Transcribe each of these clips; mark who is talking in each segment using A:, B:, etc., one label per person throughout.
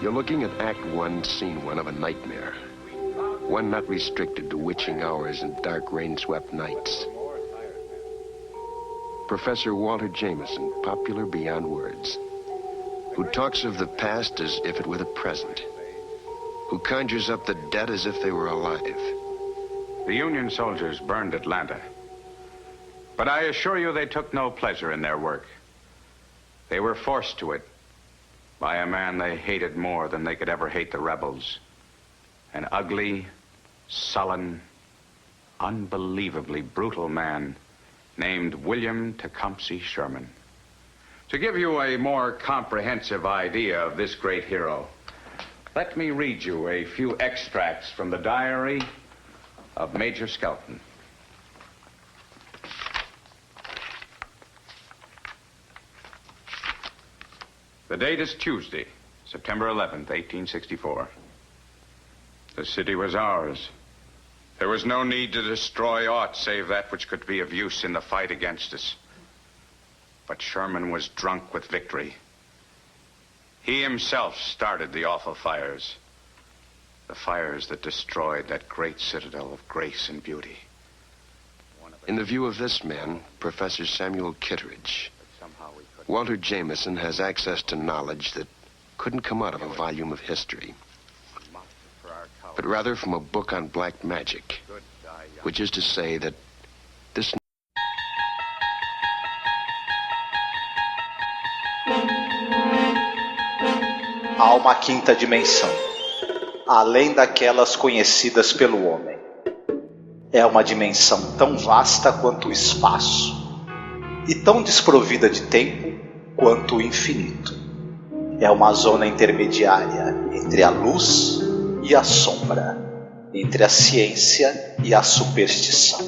A: You're looking at Act 1, Scene 1 of a nightmare. One not restricted to witching hours and dark rain-swept nights. Professor Walter Jameson, popular beyond words, who talks of the past as if it were the present, who conjures up the dead as if they were alive.
B: The Union soldiers burned Atlanta, but I assure you they took no pleasure in their work. They were forced to it by a man they hated more than they could ever hate the rebels. An ugly, sullen, unbelievably brutal man named William Tecumseh Sherman. To give you a more comprehensive idea of this great hero, let me read you a few extracts from the diary of Major Skelton. The date is Tuesday, September 11th, 1864. The city was ours. There was no need to destroy aught save that which could be of use in the fight against us. But Sherman was drunk with victory. He himself started the awful fires. The fires that destroyed that great citadel of grace and beauty.
A: In the view of this man, Professor Samuel Kittredge, Walter Jameson has access to knowledge that couldn't come out of a volume of history, but rather from a book on black magic, which is to say that this...
C: Há uma quinta dimensão, além daquelas conhecidas pelo homem. É uma dimensão tão vasta quanto o espaço, e tão desprovida de tempo quanto o infinito. É uma zona intermediária entre a luz e a sombra, entre a ciência e a superstição.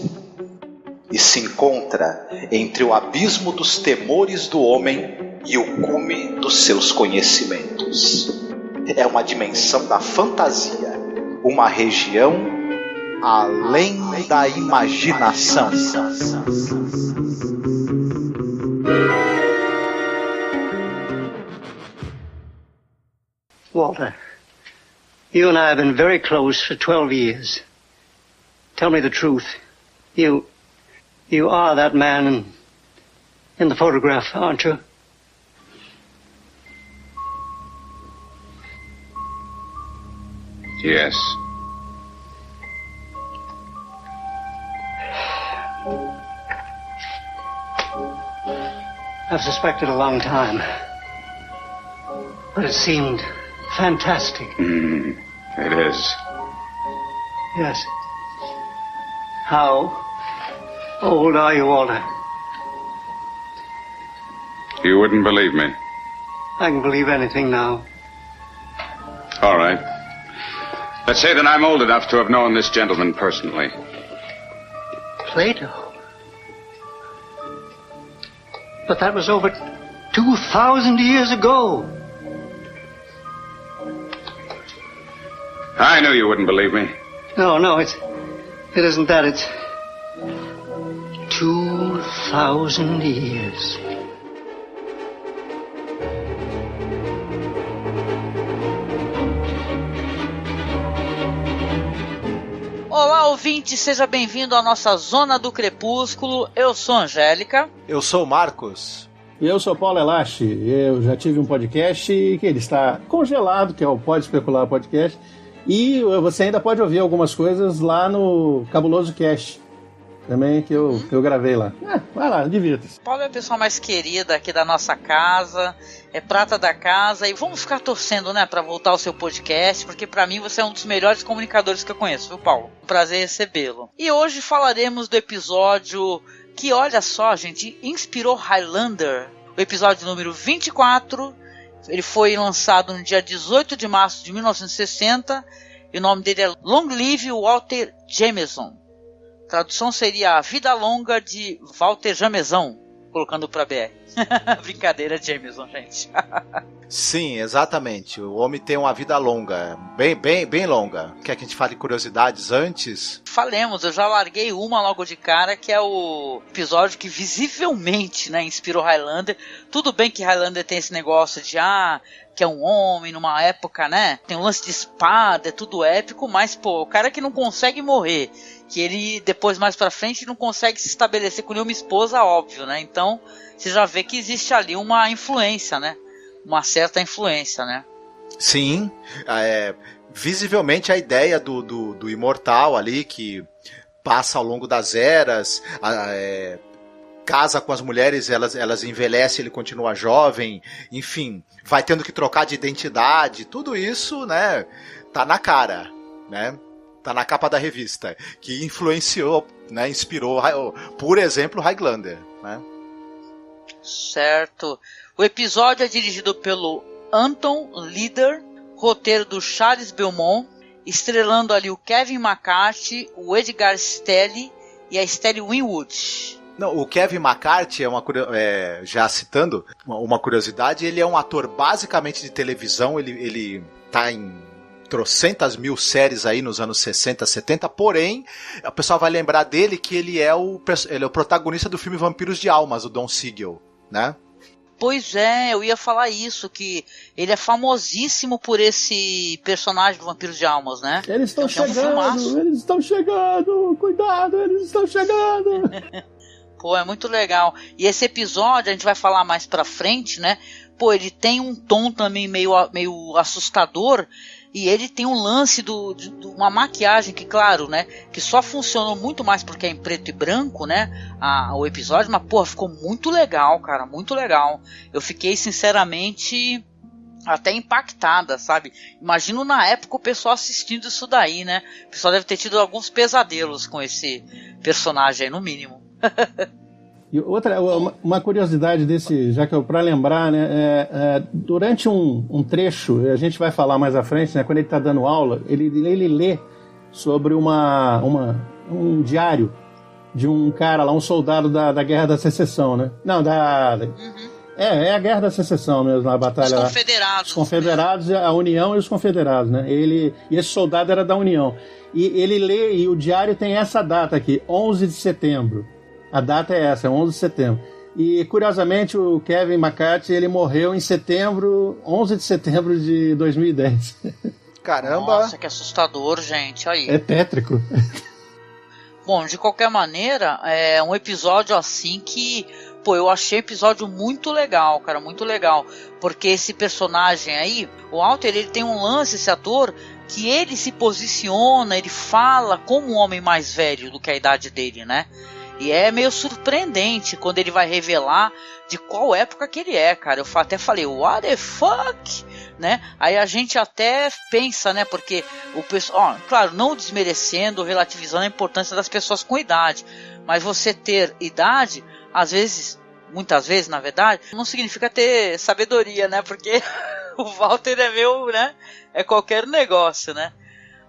C: E se encontra entre o abismo dos temores do homem e o cume dos seus conhecimentos. É uma dimensão da fantasia, uma região além da imaginação.
D: Walter, you and I have been very close for 12 years. Tell me the truth. You are that man in the photograph, aren't you?
B: Yes.
D: I've suspected a long time, but it seemed fantastic.
B: It is.
D: Yes. How old are you, Walter?
B: You wouldn't believe me.
D: I can believe anything now.
B: All right. Let's say that I'm old enough to have known this gentleman personally.
D: Plato? But that was over 2,000 years ago.
B: I knew you wouldn't believe me.
D: No, it isn't that. It's 2,000 years.
E: Olá, ouvinte, seja bem-vindo à nossa Zona do Crepúsculo. Eu sou a Angélica.
F: Eu sou o Marcos.
G: E eu sou o Paulo Elache. Eu já tive um podcast que ele está congelado, que é o Pode Especular Podcast. E você ainda pode ouvir algumas coisas lá no Cabuloso Cast, também, que eu gravei lá. Vai lá, divirta-se.
E: Paulo é a pessoa mais querida aqui da nossa casa, é prata da casa, e vamos ficar torcendo, né, pra voltar ao seu podcast, porque pra mim você é um dos melhores comunicadores que eu conheço, viu, Paulo? Um prazer recebê-lo. E hoje falaremos do episódio que, olha só, gente, inspirou Highlander, o episódio número 24. Ele foi lançado no dia 18 de março de 1960 e o nome dele é Long Live Walter Jameson. A tradução seria A Vida Longa de Walter Jameson, colocando para BR. Brincadeira, Jameson, gente.
C: Sim, exatamente. O homem tem uma vida longa, bem longa. Quer que a gente fale curiosidades antes?
E: Falemos, eu já larguei uma logo de cara, que é o episódio que visivelmente, né, inspirou Highlander. Tudo bem que Highlander tem esse negócio de, que é um homem numa época, né, tem um lance de espada, é tudo épico, mas, pô, o cara que não consegue morrer, que ele depois mais pra frente não consegue se estabelecer com nenhuma esposa, óbvio, né, então você já vê que existe ali uma influência, né, uma certa influência, né.
C: Sim, visivelmente a ideia do imortal ali, que passa ao longo das eras, casa com as mulheres, elas envelhecem, ele continua jovem, enfim, vai tendo que trocar de identidade, tudo isso, né, tá na cara, né, tá na capa da revista, que influenciou, né, inspirou, por exemplo, Highlander, né.
E: Certo. O episódio é dirigido pelo Anton Leader, roteiro do Charles Belmont, estrelando ali o Kevin McCarthy, o Edgar Stelli e a Stelli Winwood.
C: Não, o Kevin McCarthy, já citando uma curiosidade, ele é um ator basicamente de televisão, ele tá em trocentas mil séries aí nos anos 60, 70, porém, o pessoal vai lembrar dele que ele é o protagonista do filme Vampiros de Almas, o Don Siegel, né?
E: Pois é, eu ia falar isso, que ele é famosíssimo por esse personagem do Vampiros de Almas, né?
G: Eles estão chegando, cuidado, eles estão chegando.
E: Pô, é muito legal. E esse episódio, a gente vai falar mais pra frente, né? Pô, ele tem um tom também meio assustador, e ele tem um lance de uma maquiagem que, claro, né, que só funcionou muito mais porque é em preto e branco, né, o episódio, mas, porra, ficou muito legal, cara, muito legal. Eu fiquei, sinceramente, até impactada, sabe? Imagino na época o pessoal assistindo isso daí, né? O pessoal deve ter tido alguns pesadelos com esse personagem aí, no mínimo.
G: E outra, uma curiosidade desse, já que para lembrar, né, durante um trecho, a gente vai falar mais à frente, né, quando ele está dando aula, ele lê sobre um diário de um cara lá, um soldado da Guerra da Secessão, né? Não, é a Guerra da Secessão mesmo, a batalha lá.
E: Os
G: Confederados, a União e os Confederados, né? E esse soldado era da União. E ele lê, e o diário tem essa data aqui, 11 de setembro. A data é essa, 11 de setembro. E, curiosamente, o Kevin McCarthy, ele morreu em 11 de setembro de 2010.
C: Caramba!
E: Nossa, que assustador, gente, aí.
G: É tétrico.
E: Bom, de qualquer maneira, é um episódio assim que, pô, eu achei o episódio muito legal, cara, muito legal. Porque esse personagem aí, o Walter, ele tem um lance, esse ator, que ele se posiciona, ele fala como um homem mais velho do que a idade dele, né? E é meio surpreendente quando ele vai revelar de qual época que ele é, cara. Eu até falei, what the fuck? Né? Aí a gente até pensa, né? Porque o pessoal, claro, não desmerecendo, relativizando a importância das pessoas com idade. Mas você ter idade, às vezes, muitas vezes, na verdade, não significa ter sabedoria, né? Porque o Walter é meu, né? É qualquer negócio, né?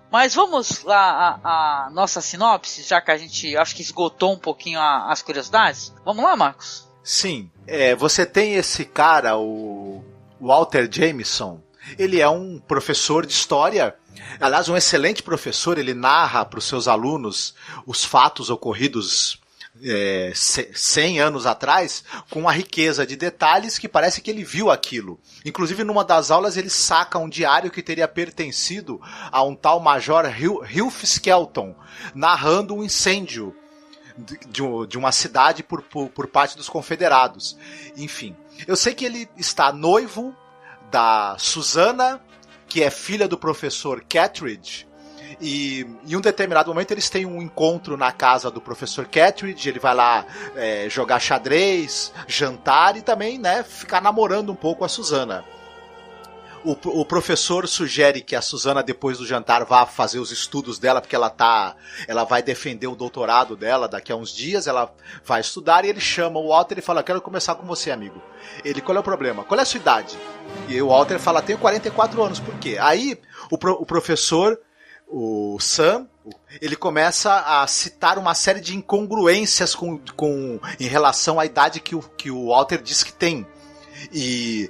E: Mas vamos lá a nossa sinopse, já que a gente acho que esgotou um pouquinho as curiosidades. Vamos lá, Marcos?
C: Sim, você tem esse cara, o Walter Jameson. Ele é um professor de história, aliás, um excelente professor. Ele narra para os seus alunos os fatos ocorridos 100 anos atrás, com uma riqueza de detalhes que parece que ele viu aquilo. Inclusive, numa das aulas, ele saca um diário que teria pertencido a um tal Major Hugh Skelton, narrando um incêndio de uma cidade por parte dos confederados. Enfim, eu sei que ele está noivo da Susana, que é filha do professor Kettridge. E em um determinado momento eles têm um encontro na casa do professor Kettridge. Ele vai lá jogar xadrez, jantar e também, né, ficar namorando um pouco a Susana. O professor sugere que a Susana, depois do jantar, vá fazer os estudos dela, porque ela vai defender o doutorado dela daqui a uns dias. Ela vai estudar e ele chama o Walter e fala: quero começar com você, amigo. Ele: qual é o problema? Qual é a sua idade? E o Walter fala: tenho 44 anos. Por quê? Aí o professor o Sam, ele começa a citar uma série de incongruências em relação à idade que o Walter diz que tem. E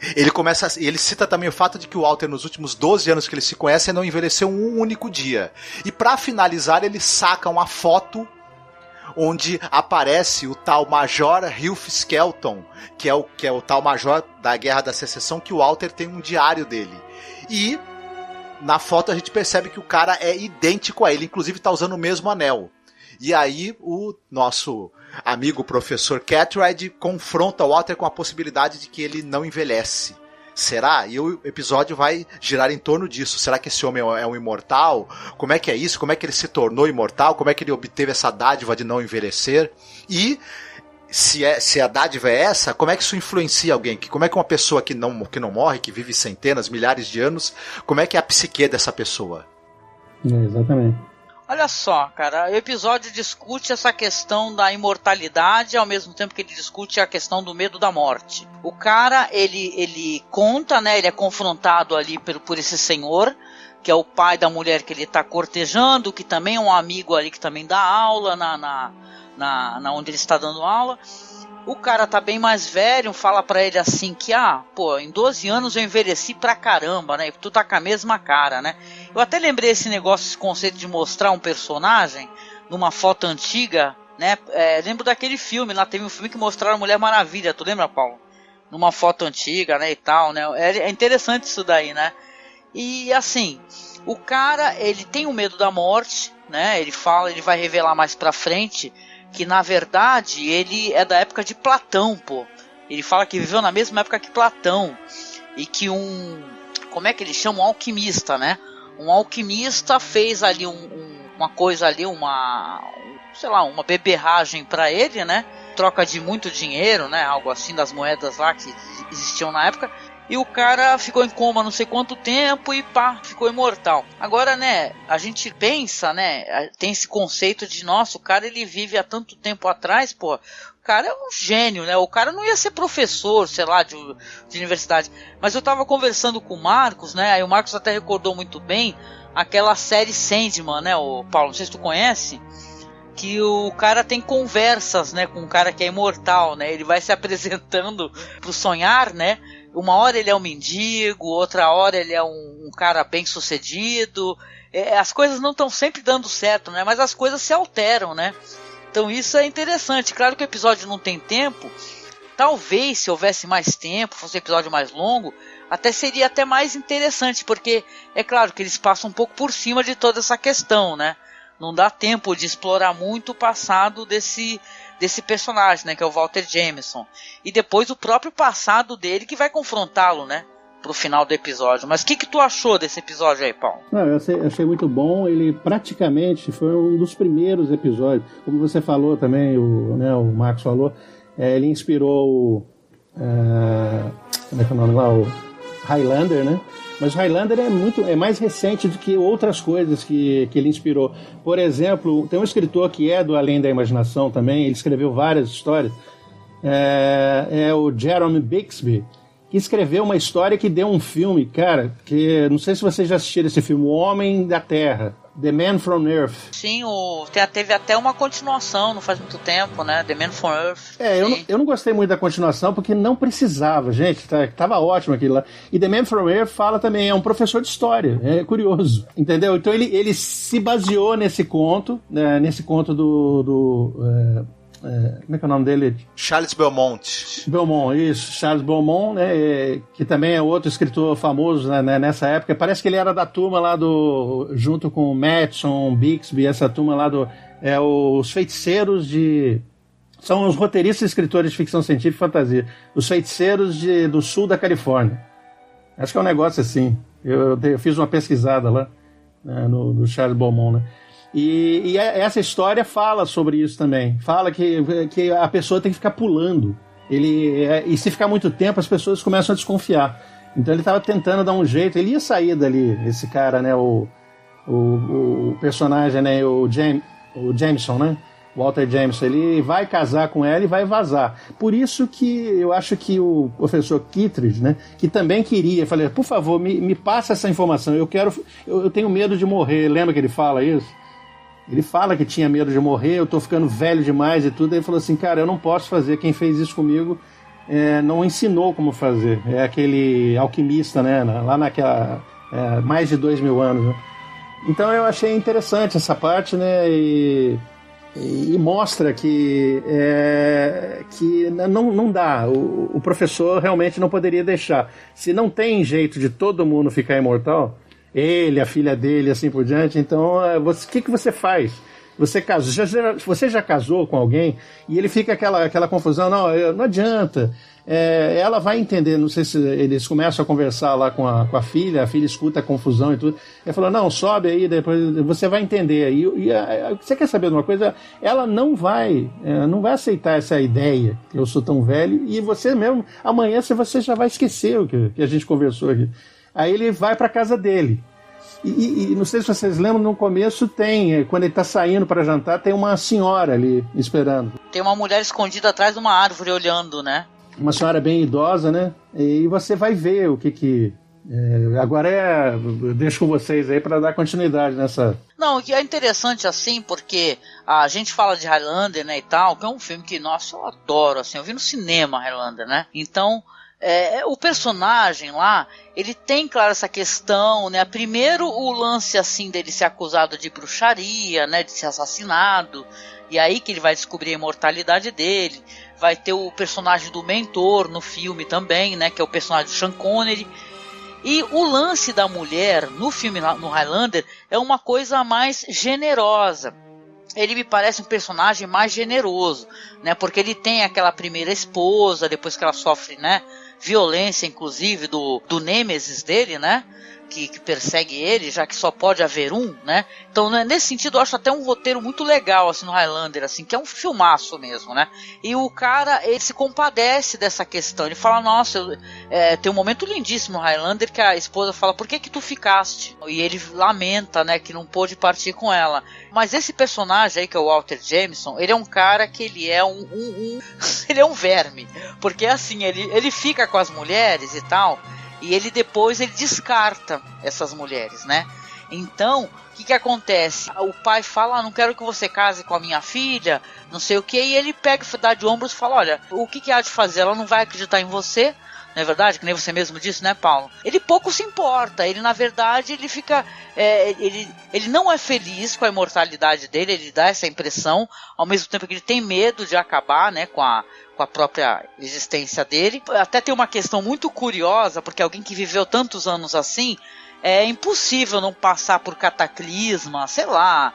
C: ele cita também o fato de que o Walter, nos últimos 12 anos que eles se conhecem, não envelheceu um único dia. E para finalizar, ele saca uma foto onde aparece o tal Major Hugh Skelton, que é o tal Major da Guerra da Secessão, que o Walter tem um diário dele. E na foto a gente percebe que o cara é idêntico a ele, inclusive está usando o mesmo anel. E aí o nosso amigo professor Cartwright confronta o Walter com a possibilidade de que ele não envelhece. Será? E o episódio vai girar em torno disso. Será que esse homem é um imortal? Como é que é isso? Como é que ele se tornou imortal? Como é que ele obteve essa dádiva de não envelhecer? E se a dádiva é essa, como é que isso influencia alguém? Como é que uma pessoa que não morre, que vive centenas, milhares de anos, como é que é a psique dessa pessoa?
G: Exatamente.
E: Olha só, cara, o episódio discute essa questão da imortalidade ao mesmo tempo que ele discute a questão do medo da morte. O cara, ele conta, né, ele é confrontado ali por esse senhor, que é o pai da mulher que ele está cortejando, que também é um amigo ali que também dá aula na onde ele está dando aula. O cara tá bem mais velho, fala pra ele assim que, em 12 anos eu envelheci pra caramba, né? Tu tá com a mesma cara, né? Eu até lembrei esse negócio, esse conceito de mostrar um personagem numa foto antiga, né? Lembro daquele filme, lá teve um filme que mostraram a Mulher Maravilha, tu lembra, Paulo? Numa foto antiga, né, e tal, né? É interessante isso daí, né? E assim, o cara, ele tem o medo da morte, né? Ele vai revelar mais pra frente que na verdade ele é da época de Platão, pô. Ele fala que viveu na mesma época que Platão. E que como é que ele chama? Um alquimista, né? Um alquimista fez ali uma coisa ali, uma beberragem pra ele, né? Troca de muito dinheiro, né? Algo assim, das moedas lá que existiam na época. E o cara ficou em coma não sei quanto tempo e ficou imortal. Agora, né, a gente pensa, né, tem esse conceito de, nossa, o cara ele vive há tanto tempo atrás, pô, o cara é um gênio, né, o cara não ia ser professor, sei lá, de universidade. Mas eu tava conversando com o Marcos, né, aí o Marcos até recordou muito bem aquela série Sandman, né, o Paulo, não sei se tu conhece, que o cara tem conversas, né, com um cara que é imortal, né, ele vai se apresentando pro sonhar, né. Uma hora ele é um mendigo, outra hora ele é um cara bem sucedido. As coisas não estão sempre dando certo, né? Mas as coisas se alteram, né? Então isso é interessante. Claro que o episódio não tem tempo. Talvez se houvesse mais tempo, fosse um episódio mais longo, até seria até mais interessante, porque é claro que eles passam um pouco por cima de toda essa questão, né? Não dá tempo de explorar muito o passado desse personagem, né, que é o Walter Jameson, e depois o próprio passado dele que vai confrontá-lo, né, pro final do episódio. Mas o que tu achou desse episódio aí, Paulo?
G: Eu achei muito bom. Ele praticamente foi um dos primeiros episódios, como você falou também, o Marcos falou, ele inspirou como é que é o nome lá, o Highlander, né? Mas o Highlander é mais recente do que outras coisas que ele inspirou. Por exemplo, tem um escritor que é do Além da Imaginação também, ele escreveu várias histórias, é o Jeremy Bixby, que escreveu uma história que deu um filme, cara, que não sei se vocês já assistiram esse filme, O Homem da Terra, The Man from Earth.
E: Sim, teve até uma continuação, não faz muito tempo, né? The Man from Earth.
G: Eu não gostei muito da continuação porque não precisava, gente, tava ótimo aquilo lá. E The Man from Earth fala também, é um professor de história, é curioso, entendeu? Então ele se baseou nesse conto, né, como é que é o nome dele?
C: Charles Beaumont,
G: isso, Charles Beaumont, né, que também é outro escritor famoso, né, nessa época. Parece que ele era da turma lá junto com o Madison, Bixby, essa turma lá os feiticeiros são os roteiristas e escritores de ficção científica e fantasia, os feiticeiros do sul da Califórnia. Acho que é um negócio assim. Eu fiz uma pesquisada lá, né, do Charles Beaumont, né. E essa história fala sobre isso também. Fala que a pessoa tem que ficar pulando. E se ficar muito tempo, as pessoas começam a desconfiar. Então ele estava tentando dar um jeito. Ele ia sair dali, esse cara, né? O personagem, né? O Jameson, né? Walter Jameson, ele vai casar com ela e vai vazar. Por isso que eu acho que o professor Kittredge, né, que também queria, falei, por favor, me passa essa informação, eu tenho medo de morrer. Lembra que ele fala isso? Ele fala que tinha medo de morrer, eu tô ficando velho demais e tudo. Ele falou assim, cara, eu não posso fazer, quem fez isso comigo não ensinou como fazer. É aquele alquimista, né, lá naquela... mais de 2.000 anos, né? Então eu achei interessante essa parte, né, e mostra que não dá, o professor realmente não poderia deixar. Se não tem jeito de todo mundo ficar imortal, ele, a filha dele, assim por diante, então o que você faz? Você já casou com alguém e ele fica aquela confusão, não adianta. Ela vai entender, não sei se eles começam a conversar lá com a filha escuta a confusão e tudo. Ela falou, não, sobe aí, depois você vai entender. E você quer saber de uma coisa? Ela não vai aceitar essa ideia que eu sou tão velho e você mesmo, amanhã você já vai esquecer o que a gente conversou aqui. Aí ele vai para casa dele. E não sei se vocês lembram, no começo quando ele está saindo para jantar, tem uma senhora ali esperando.
E: Tem uma mulher escondida atrás de uma árvore olhando, né?
G: Uma senhora bem idosa, né? E você vai ver o que agora eu deixo com vocês aí para dar continuidade nessa...
E: Não, que é interessante assim, porque a gente fala de Highlander, né, e tal, que é um filme que, nossa, eu adoro, assim, eu vi no cinema Highlander, né? Então... o personagem lá, ele tem, claro, essa questão, né? Primeiro o lance, assim, dele ser acusado de bruxaria, né? De ser assassinado. E aí que ele vai descobrir a imortalidade dele. Vai ter o personagem do mentor no filme também, né? Que é o personagem do Sean Connery. E o lance da mulher no filme, no Highlander, é uma coisa mais generosa. Ele me parece um personagem mais generoso, né? Porque ele tem aquela primeira esposa, depois que ela sofre, né, violência, inclusive, do Nêmesis dele, né? Que persegue ele, já que só pode haver um, né? Então, né, nesse sentido, eu acho até um roteiro muito legal, assim, no Highlander, assim, que é um filmaço mesmo, né? E o cara, ele se compadece dessa questão. Ele fala, nossa, tem um momento lindíssimo no Highlander que a esposa fala, por que tu ficaste? E ele lamenta, né, que não pôde partir com ela. Mas esse personagem aí, que é o Walter Jameson, ele é um cara que ele é ele é um verme. Porque, assim, ele fica com as mulheres e tal... E ele depois descarta essas mulheres, né? Então, o que acontece? O pai fala, não quero que você case com a minha filha, não sei o que. E ele pega, dá de ombros e fala, olha, o que há de fazer? Ela não vai acreditar em você, não é verdade? Que nem você mesmo disse, né, Paulo? Ele pouco se importa. Ele, na verdade, ele fica... ele não é feliz com a imortalidade dele, ele dá essa impressão, ao mesmo tempo que ele tem medo de acabar, né, com a própria existência dele. Até tem uma questão muito curiosa, porque alguém que viveu tantos anos assim, é impossível não passar por cataclisma, sei lá,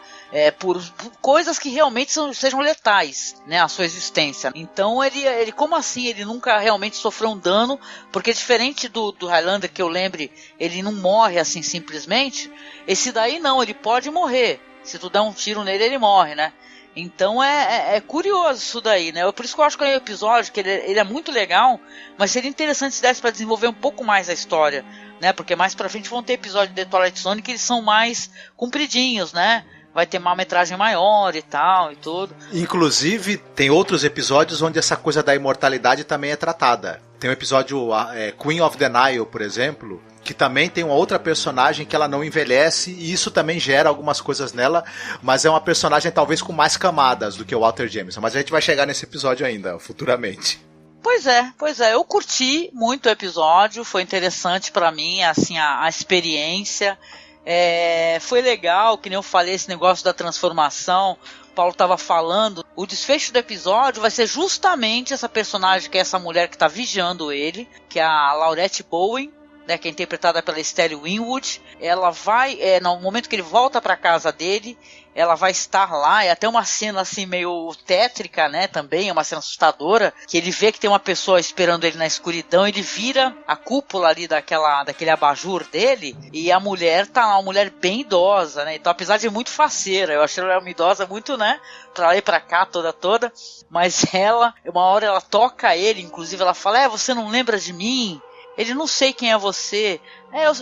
E: por coisas que realmente sejam letais, né, à sua existência. Então ele como assim, ele nunca realmente sofreu um dano, porque diferente do Highlander, que eu lembre, ele não morre assim simplesmente, esse daí não, ele pode morrer. Se tu der um tiro nele, ele morre, né? Então é curioso isso daí, né? Por isso que eu acho que é um episódio que ele é muito legal, mas seria interessante se desse para desenvolver um pouco mais a história, né? Porque mais pra frente vão ter episódios de The Twilight Zone que eles são mais compridinhos, né? Vai ter uma metragem maior e tal e tudo.
C: Inclusive, tem outros episódios onde essa coisa da imortalidade também é tratada. Tem um episódio Queen of the Nile, por exemplo, que também tem uma outra personagem que ela não envelhece, e isso também gera algumas coisas nela, mas é uma personagem talvez com mais camadas do que o Walter Jameson. Mas a gente vai chegar nesse episódio ainda, futuramente.
E: Pois é, eu curti muito o episódio, foi interessante pra mim, assim, a experiência. Foi legal, que nem eu falei, esse negócio da transformação. O Paulo estava falando, o desfecho do episódio vai ser justamente essa personagem, que é essa mulher que está vigiando ele, que é a Laurette Bowen, né, que é interpretada pela Estelle Winwood. Ela vai, no momento que ele volta para casa dele, ela vai estar lá. É até uma cena assim meio tétrica, né, também, é uma cena assustadora, que ele vê que tem uma pessoa esperando ele na escuridão, ele vira a cúpula ali daquele abajur dele, e a mulher tá lá, uma mulher bem idosa, né, então apesar de muito faceira, eu achei ela uma idosa muito, né, pra lá e pra cá, toda, mas ela, uma hora ela toca ele, inclusive ela fala, você não lembra de mim? Ele não sei quem é você.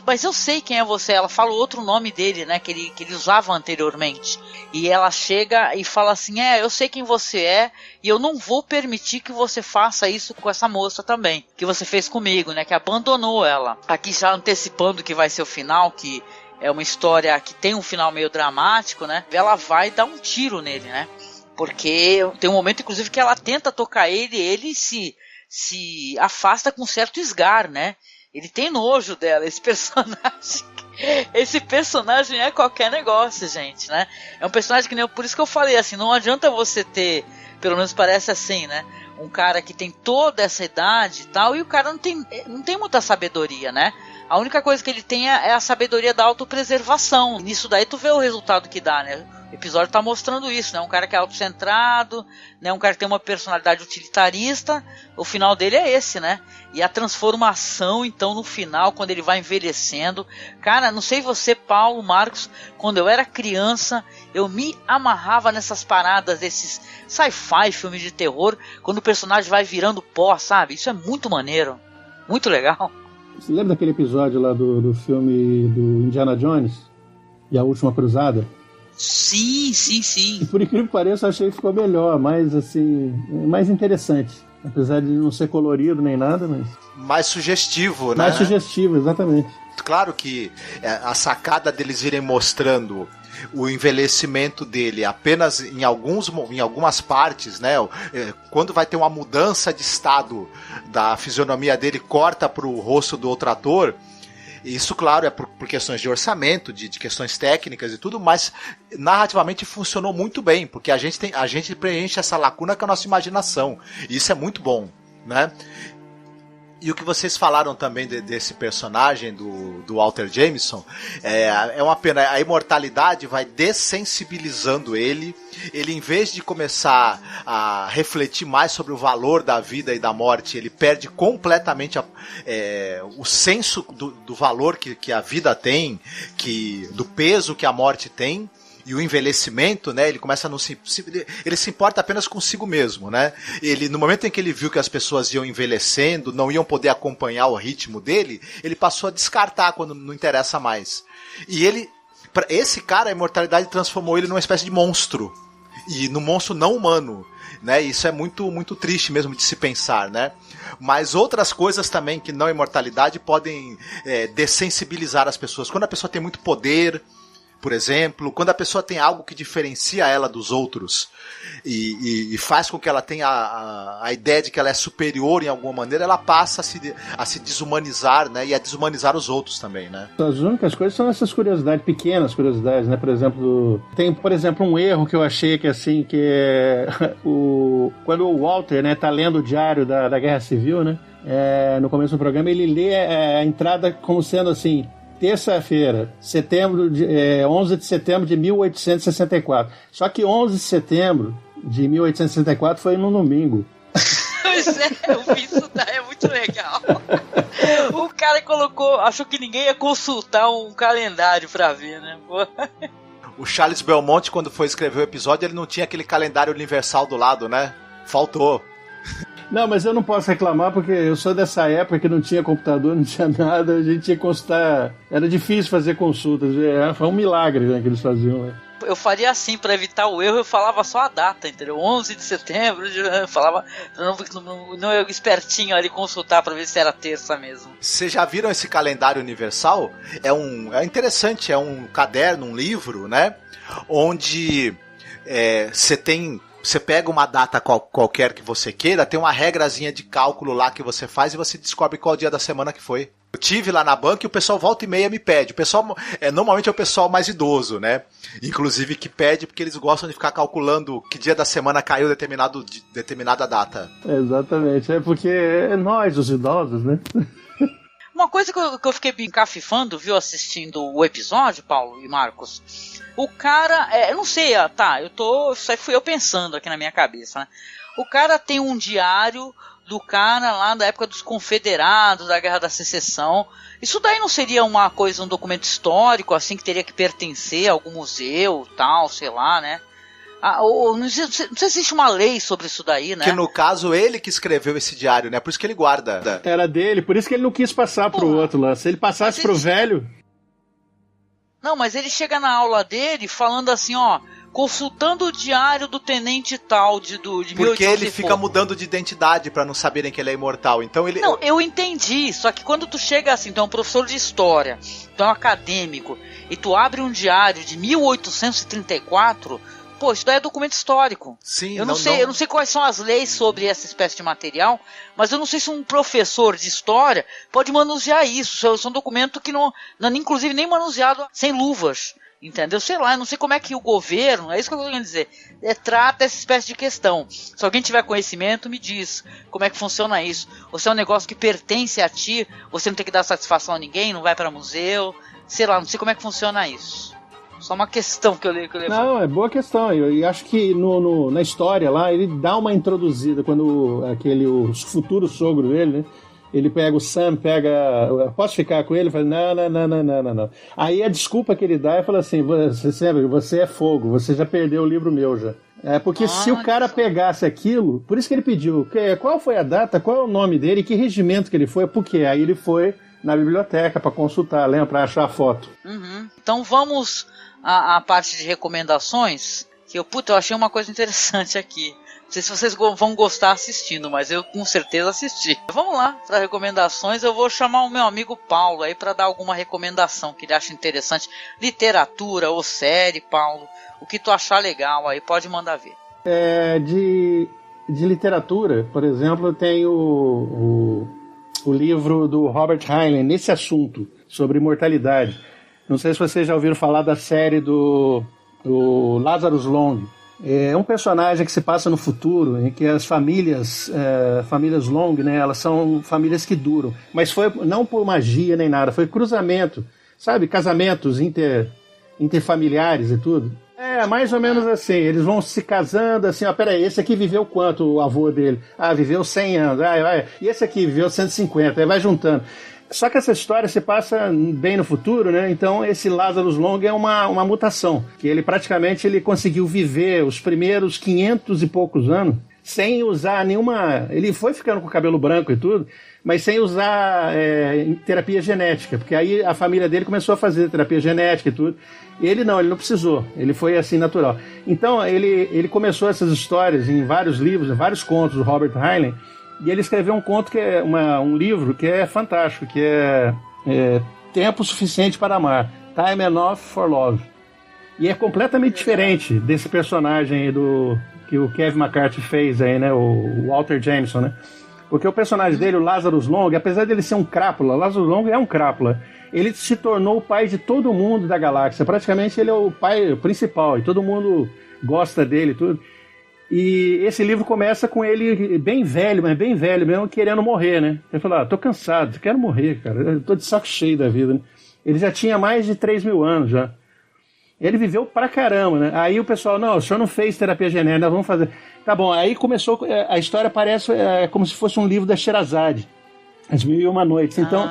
E: Mas eu sei quem é você. Ela fala o outro nome dele, né? Que ele usava anteriormente. E ela chega e fala assim: eu sei quem você é. E eu não vou permitir que você faça isso com essa moça também. Que você fez comigo, né? Que abandonou ela. Aqui já antecipando que vai ser o final. Que é uma história que tem um final meio dramático, né? Ela vai dar um tiro nele, né? Porque tem um momento, inclusive, que ela tenta tocar ele. E ele se afasta com certo esgar, né? Ele tem nojo dela, esse personagem. Esse personagem é qualquer negócio, gente, né? É um personagem que nem por isso que eu falei assim, não adianta você ter, pelo menos parece assim, né? Um cara que tem toda essa idade e tal, e o cara não tem muita sabedoria, né? A única coisa que ele tem é a sabedoria da autopreservação. Nisso daí tu vê o resultado que dá, né? O episódio tá mostrando isso, né? Um cara que é autocentrado, né? Um cara que tem uma personalidade utilitarista. O final dele é esse, né? E a transformação, então, no final, quando ele vai envelhecendo. Cara, não sei você, Paulo, Marcos, quando eu era criança, eu me amarrava nessas paradas desses sci-fi, filmes de terror, quando o personagem vai virando pó, sabe? Isso é muito maneiro, muito legal.
G: Você lembra daquele episódio lá do filme do Indiana Jones e a Última Cruzada?
E: Sim.
G: E por incrível que pareça, eu achei que ficou melhor, mais assim, mais interessante. Apesar de não ser colorido nem nada, mas...
C: Mais sugestivo, né?
G: Mais sugestivo, exatamente.
C: Claro que a sacada deles irem mostrando o envelhecimento dele apenas em algumas partes, né? Quando vai ter uma mudança de estado da fisionomia dele, corta para o rosto do outro ator. Isso, claro, é por questões de orçamento, de questões técnicas e tudo, mas narrativamente funcionou muito bem, porque a gente preenche essa lacuna com a nossa imaginação. E isso é muito bom, né? E o que vocês falaram também desse personagem do Walter Jameson é uma pena. A imortalidade vai dessensibilizando ele. Ele, em vez de começar a refletir mais sobre o valor da vida e da morte, ele perde completamente o senso do valor que a vida tem, do peso que a morte tem. E o envelhecimento, né, ele começa a ele se importa apenas consigo mesmo, né? No momento em que ele viu que as pessoas iam envelhecendo, não iam poder acompanhar o ritmo dele, ele passou a descartar quando não interessa mais. E esse cara, a imortalidade transformou ele numa espécie de monstro. E num monstro não humano, né? Isso é muito, muito triste mesmo de se pensar, né? Mas outras coisas também que não é imortalidade podem dessensibilizar as pessoas. Quando a pessoa tem muito poder, por exemplo, quando a pessoa tem algo que diferencia ela dos outros e faz com que ela tenha a ideia de que ela é superior em alguma maneira, ela passa a se desumanizar, né? E a desumanizar os outros também, né?
G: As únicas coisas são essas curiosidades, pequenas curiosidades, né? Por exemplo, tem, um erro que eu achei que assim, que é quando o Walter, né, tá lendo o diário da Guerra Civil, né? No começo do programa, ele lê a entrada como sendo assim: terça-feira, 11 de setembro de 1864. Só que 11 de setembro de 1864 foi no domingo.
E: Pois eu vi isso daí, é muito legal. O cara achou que ninguém ia consultar um calendário pra ver, né?
C: O Charles Belmonte, quando foi escrever o episódio, ele não tinha aquele calendário universal do lado, né? Faltou.
G: Não, mas eu não posso reclamar porque eu sou dessa época que não tinha computador, não tinha nada, a gente tinha que consultar, era difícil fazer consultas, foi um milagre, né, que eles faziam, né?
E: Eu faria assim, pra evitar o erro, eu falava só a data, entendeu? 11 de setembro, eu falava, não eu espertinho ali consultar pra ver se era terça mesmo.
C: Vocês já viram esse calendário universal? É interessante, é um caderno, um livro, né? Onde você pega uma data qualquer que você queira, tem uma regrazinha de cálculo lá que você faz e você descobre qual dia da semana que foi. Eu tive lá na banca e o pessoal volta e meia me pede. O pessoal normalmente é o pessoal mais idoso, né? Inclusive que pede porque eles gostam de ficar calculando que dia da semana caiu determinada data.
G: Exatamente, porque nós, os idosos, né?
E: Uma coisa que eu fiquei me encafifando, viu, assistindo o episódio, Paulo e Marcos, o cara, eu não sei, isso aí fui eu pensando aqui na minha cabeça, né? O cara tem um diário do cara lá da época dos confederados, da Guerra da Secessão. Isso daí não seria um documento histórico, assim, que teria que pertencer a algum museu, tal, sei lá, né? Não sei se existe uma lei sobre isso daí, né?
C: Que no caso, ele que escreveu esse diário, né? Por isso que ele guarda.
G: Era dele, por isso que ele não quis passar pro outro lá. Se ele passasse pro velho...
E: Não, mas ele chega na aula dele falando assim, ó... Consultando o diário do tenente tal de 1800
C: Porque ele fica mudando de identidade pra não saberem que ele é imortal. Então ele...
E: Não, eu entendi. Só que quando tu chega assim, tu é um professor de história, tu é um acadêmico, e tu abre um diário de 1834... Pô, isso daí é documento histórico.
C: Sim,
E: eu não sei quais são as leis sobre essa espécie de material, mas eu não sei se um professor de história pode manusear isso. Isso é um documento que não inclusive nem manuseado sem luvas. Entendeu? Sei lá, eu não sei como é que o governo, é isso que eu quero dizer, trata essa espécie de questão. Se alguém tiver conhecimento, me diz como é que funciona isso. Ou se é um negócio que pertence a ti, você não tem que dar satisfação a ninguém, não vai para museu, sei lá, não sei como é que funciona isso. Só uma questão que eu levo.
G: Não, é boa questão. Eu acho que na história lá, ele dá uma introduzida quando o futuro sogro dele, né? Ele pega o Sam, posso ficar com ele? Ele fala, não. Aí a desculpa que ele dá é falar assim, você é fogo, você já perdeu o livro meu já. Porque se o cara pegasse aquilo, por isso que ele pediu, qual foi a data, qual é o nome dele, que regimento que ele foi, por quê? Aí ele foi na biblioteca para consultar, lembra, para achar a foto.
E: Uhum. Então vamos à parte de recomendações, que eu achei uma coisa interessante aqui. Não sei se vocês vão gostar assistindo, mas eu com certeza assisti. Vamos lá, para recomendações, eu vou chamar o meu amigo Paulo aí para dar alguma recomendação que ele acha interessante. Literatura ou série, Paulo, o que tu achar legal aí, pode mandar ver.
G: De literatura, por exemplo, tem o livro do Robert Heinlein nesse assunto, sobre imortalidade. Não sei se vocês já ouviram falar da série do Lazarus Long. É um personagem que se passa no futuro, em que as famílias Long, né, elas são famílias que duram. Mas foi não por magia nem nada, foi cruzamento, sabe? Casamentos interfamiliares e tudo. Mais ou menos assim, eles vão se casando assim, peraí, esse aqui viveu quanto, o avô dele? Viveu 100 anos, e esse aqui viveu 150, aí vai juntando. Só que essa história se passa bem no futuro, né? Então esse Lazarus Long é uma mutação, que ele praticamente conseguiu viver os primeiros 500 e poucos anos sem usar nenhuma... Ele foi ficando com o cabelo branco e tudo, mas sem usar terapia genética, porque aí a família dele começou a fazer terapia genética e tudo. E ele não precisou, ele foi assim natural. Então ele começou essas histórias em vários livros, em vários contos do Robert Heinlein, e ele escreveu um conto que é um livro que é fantástico, que é Tempo Suficiente para Amar, Time Enough for Love. E é completamente diferente desse personagem aí que o Kevin McCarthy fez aí, né, o Walter Jameson, né? Porque o personagem dele, o Lazarus Long, apesar dele ser um crápula, Lazarus Long é um crápula, ele se tornou o pai de todo mundo da galáxia. Praticamente ele é o pai principal e todo mundo gosta dele e tudo. E esse livro começa com ele bem velho, mas bem velho mesmo, querendo morrer, né? Ele falou, tô cansado, quero morrer, cara, eu tô de saco cheio da vida, né? Ele já tinha mais de 3.000 anos já. Ele viveu pra caramba, né? Aí o pessoal, não, o senhor não fez terapia genética, nós vamos fazer. Tá bom, aí começou, a história parece como se fosse um livro da Sherazade, As Mil e Uma Noites. Então,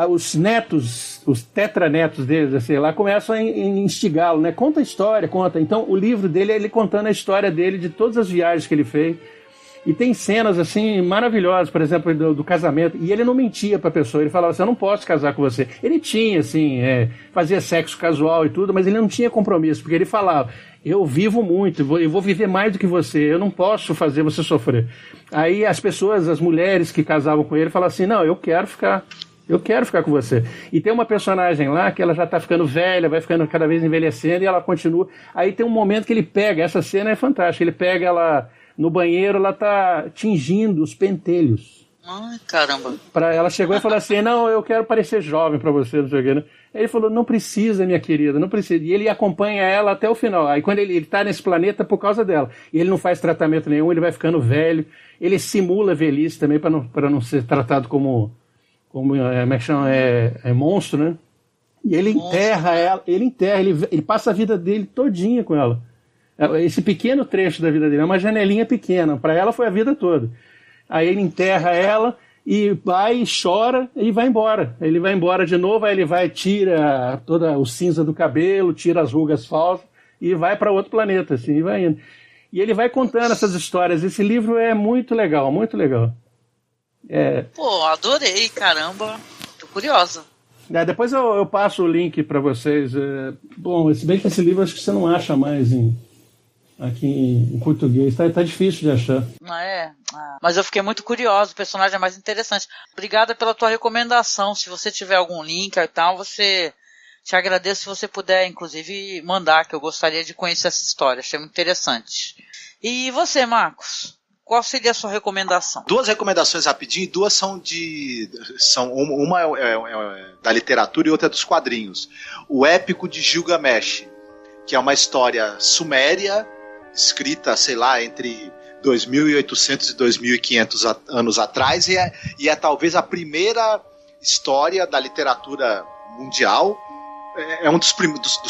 G: os netos, os tetranetos deles, sei lá, começam a instigá-lo, né? Conta a história, conta. Então, o livro dele é ele contando a história dele, de todas as viagens que ele fez. E tem cenas, assim, maravilhosas, por exemplo, do casamento. E ele não mentia pra pessoa, ele falava assim, eu não posso casar com você. Ele tinha, assim, fazia sexo casual e tudo, mas ele não tinha compromisso, porque ele falava, eu vivo muito, eu vou viver mais do que você, eu não posso fazer você sofrer. Aí as pessoas, as mulheres que casavam com ele, falavam assim, não, eu quero ficar com você. E tem uma personagem lá que ela já tá ficando velha, vai ficando cada vez envelhecendo, e ela continua. Aí tem um momento que ele pega, essa cena é fantástica, ele pega ela no banheiro, ela tá tingindo os pentelhos.
E: Ai, caramba.
G: Ela chegou e falou assim, não, eu quero parecer jovem pra você, não sei o que, né? Ele falou, não precisa, minha querida, não precisa. E ele acompanha ela até o final. Aí quando ele tá nesse planeta por causa dela. E ele não faz tratamento nenhum, ele vai ficando velho. Ele simula velhice também pra não ser tratado como é que chama? Monstro, né? E ele enterra ela, ele passa a vida dele todinha com ela. Esse pequeno trecho da vida dele é uma janelinha pequena, para ela foi a vida toda. Aí ele enterra ela e vai, chora e vai embora. Ele vai embora de novo, aí ele vai, tira toda o cinza do cabelo, tira as rugas falsas e vai para outro planeta, assim, e vai indo. E ele vai contando essas histórias. Esse livro é muito legal, muito legal.
E: Pô, adorei, caramba. Tô curiosa.
G: Depois eu passo o link para vocês. Bom, se bem que esse livro acho que você não acha mais aqui em português. Tá difícil de achar.
E: Mas eu fiquei muito curioso. O personagem é mais interessante. Obrigada pela tua recomendação. Se você tiver algum link e tal, te agradeço se você puder, inclusive, mandar, que eu gostaria de conhecer essa história. Achei muito interessante. E você, Marcos? Qual seria a sua recomendação?
C: 2 recomendações rapidinho, e 2 são uma é da literatura e outra é dos quadrinhos. O Épico de Gilgamesh, que é uma história suméria, escrita, sei lá, entre 2.800 e 2.500 anos atrás, e é talvez a primeira história da literatura mundial. É um dos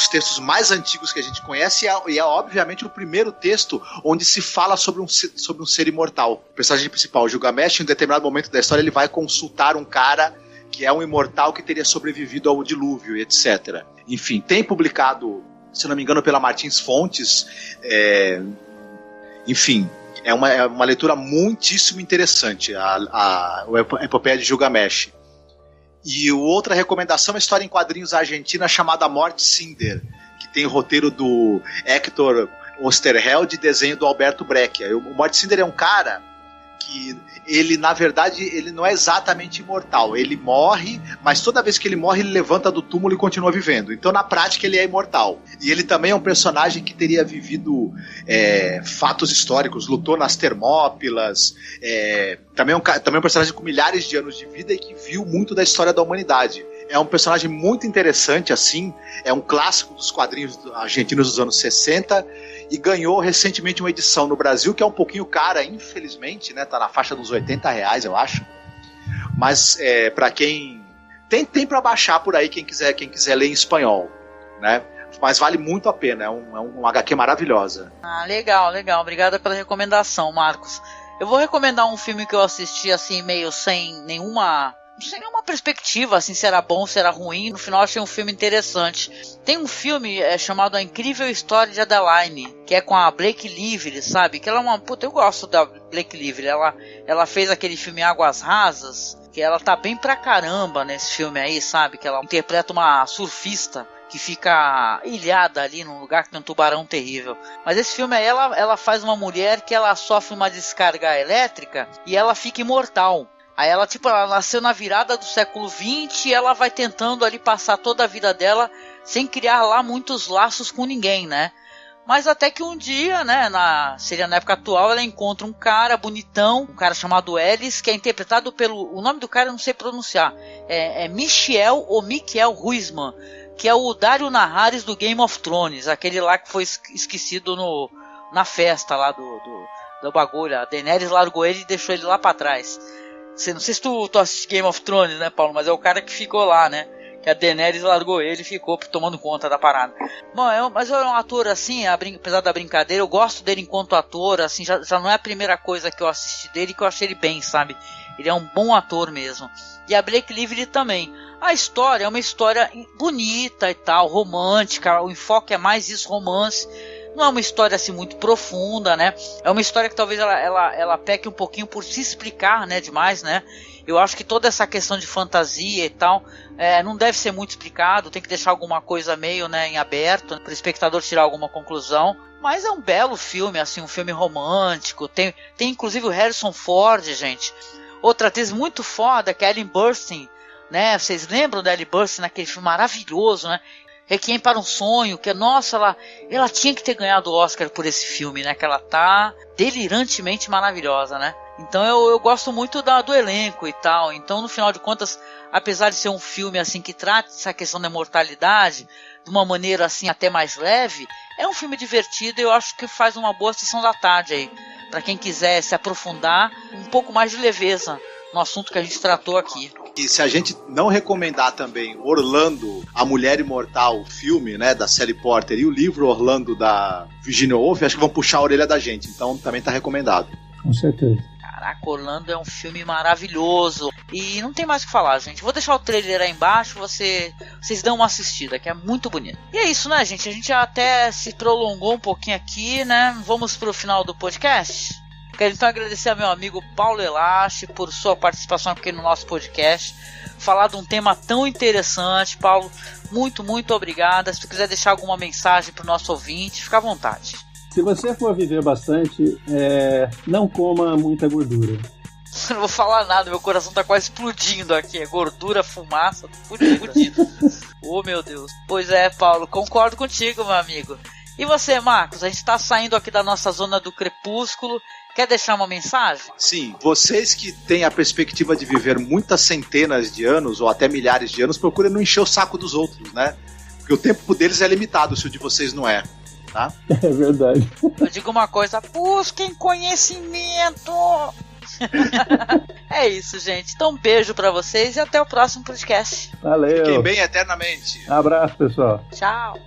C: textos mais antigos que a gente conhece e é obviamente o primeiro texto onde se fala sobre um ser imortal. O personagem principal, o Gilgamesh, em um determinado momento da história, ele vai consultar um cara que é um imortal que teria sobrevivido ao dilúvio, etc. Enfim, tem publicado, se não me engano, pela Martins Fontes. Enfim, é uma leitura muitíssimo interessante, a Epopeia de Gilgamesh. E outra recomendação é uma história em quadrinhos argentina chamada Morte Cinder, que tem o roteiro do Hector Osterheld e desenho do Alberto Breccia. O Morte Cinder é um cara que ele, na verdade, ele não é exatamente imortal. Ele morre, mas toda vez que ele morre, ele levanta do túmulo e continua vivendo. Então, na prática, ele é imortal. E ele também é um personagem que teria vivido fatos históricos, lutou nas Termópilas, também é um personagem com milhares de anos de vida e que viu muito da história da humanidade. É um personagem muito interessante, assim, é um clássico dos quadrinhos argentinos dos anos 60 e ganhou recentemente uma edição no Brasil que é um pouquinho cara, infelizmente, né? Tá na faixa dos R$80, eu acho. Mas para quem... Tem para baixar por aí quem quiser ler em espanhol, né? Mas vale muito a pena, é um HQ maravilhosa.
E: Legal. Obrigada pela recomendação, Marcos. Eu vou recomendar um filme que eu assisti assim, meio sem nenhuma perspectiva, assim, se era bom, se era ruim. No final achei um filme interessante. Tem um filme chamado A Incrível História de Adeline, que é com a Blake Lively, sabe? Que ela é uma... Puta, eu gosto da Blake Lively. Ela fez aquele filme Águas Rasas, que ela tá bem pra caramba nesse filme aí, sabe? Que ela interpreta uma surfista que fica ilhada ali num lugar que tem um tubarão terrível. Mas esse filme aí, ela faz uma mulher que ela sofre uma descarga elétrica e ela fica imortal. Aí ela nasceu na virada do século XX e ela vai tentando ali passar toda a vida dela sem criar lá muitos laços com ninguém, né? Mas até que um dia, né, seria na época atual, ela encontra um cara bonitão, um cara chamado Ellis, que é interpretado o nome do cara eu não sei pronunciar, Michiel ou Michael Huisman, que é o Dario Naharis do Game of Thrones, aquele lá que foi esquecido na festa lá do bagulho. A Daenerys largou ele e deixou ele lá pra trás. Não sei se tu assiste Game of Thrones, né, Paulo? Mas é o cara que ficou lá, né? Que a Daenerys largou ele e ficou tomando conta da parada. Bom, mas é um ator assim, apesar da brincadeira, eu gosto dele enquanto ator, assim, já não é a primeira coisa que eu assisti dele que eu achei ele bem, sabe? Ele é um bom ator mesmo. E a Blake Lively também. A história é uma história bonita e tal, romântica, o enfoque é mais isso, romance. Não é uma história assim muito profunda, né? É uma história que talvez ela peque um pouquinho por se explicar, né, demais, né? Eu acho que toda essa questão de fantasia e tal não deve ser muito explicado, tem que deixar alguma coisa meio, né, em aberto, para o espectador tirar alguma conclusão. Mas é um belo filme, assim, um filme romântico. Tem inclusive o Harrison Ford, gente. Outra atriz muito foda, que é a Ellen Burstyn, né? Vocês lembram da Ellen Burstyn naquele filme maravilhoso, né? Requiem para um Sonho, que nossa, ela tinha que ter ganhado o Oscar por esse filme, né? Que ela tá delirantemente maravilhosa, né? Então eu gosto muito do elenco e tal. Então, no final de contas, apesar de ser um filme assim que trata essa questão da imortalidade de uma maneira assim até mais leve, é um filme divertido e eu acho que faz uma boa sessão da tarde aí, para quem quiser se aprofundar um pouco mais de leveza no assunto que a gente tratou aqui.
C: E se a gente não recomendar também Orlando, A Mulher Imortal, o filme, né, da Sally Porter, e o livro Orlando da Virginia Woolf, acho que vão puxar a orelha da gente. Então também tá recomendado.
G: Com certeza.
E: Caraca, Orlando é um filme maravilhoso. E não tem mais o que falar, gente. Vou deixar o trailer aí embaixo, vocês dão uma assistida, que é muito bonito. E é isso, né, gente? A gente até se prolongou um pouquinho aqui, né? Vamos pro final do podcast? Quero então agradecer ao meu amigo Paulo Elache por sua participação aqui no nosso podcast. Falar de um tema tão interessante. Paulo, muito, muito obrigada. Se tu quiser deixar alguma mensagem pro nosso ouvinte, fica à vontade.
G: Se você for viver bastante, não coma muita gordura.
E: Não vou falar nada, meu coração tá quase explodindo aqui. É gordura, fumaça, fudido. Oh, meu Deus. Pois é, Paulo, concordo contigo, meu amigo. E você, Marcos? A gente tá saindo aqui da nossa zona do crepúsculo. Quer deixar uma mensagem?
C: Sim, vocês que têm a perspectiva de viver muitas centenas de anos ou até milhares de anos, procurem não encher o saco dos outros, né? Porque o tempo deles é limitado, se o de vocês não é. Tá?
G: É verdade.
E: Eu digo uma coisa, busquem conhecimento. É isso, gente. Então um beijo pra vocês e até o próximo podcast.
G: Valeu.
C: Fiquem bem eternamente.
G: Abraço, pessoal.
E: Tchau.